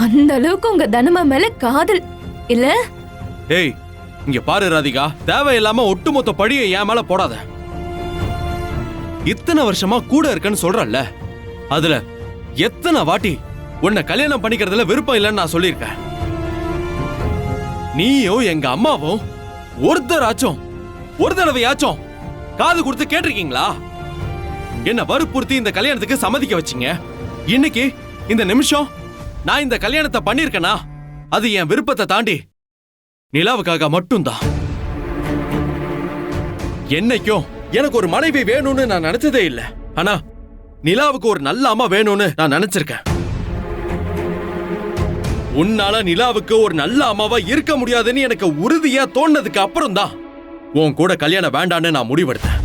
அந்த அளவுக்கு உங்க தனமா மேல காதல் இல்ல? ஏய், இங்க பாரு ராதிகா, தேவையில்லாம ஒட்டுமொத்த பழியை என் மேல போடாத. இத்தனை வருஷமா கூட இருக்கன்னு சொல்றல்ல, அதுல எத்தனை வாட்டி உன்னை கல்யாணம் பண்ணிக்கிறதுல விருப்பம் இல்லைன்னு நான் சொல்லியிருக்கேன். நீயும் எங்க அம்மாவும் ஒருத்தராச்சும் ஒரு தடவையாச்சும் காது கொடுத்து கேட்டிருக்கீங்களா? என்ன வற்புறுத்தி இந்த கல்யாணத்துக்கு சம்மதிக்க வச்சீங்க. இன்னைக்கு இந்த நிமிஷம் நான் இந்த கல்யாணத்தை பண்ணிருக்கேனா, அது என் விருப்பத்தை தாண்டி நிலாவுக்காக மட்டும்தான். என்னைக்கும் எனக்கு ஒரு மனைவி வேணும்னு நான் நினைச்சதே இல்லை. ஆனா நிலாவுக்கு ஒரு நல்ல அம்மா வேணும்னு நான் நினைச்சிருக்கேன். உன்னால நிலாவுக்கு ஒரு நல்ல அம்மாவா இருக்க முடியாதுன்னு எனக்கு உறுதியா தோணுனதுக்கு அப்புறம் தான் உன் கூட கல்யாணம் வேண்டான்னு நான் முடிவெடுத்தேன்.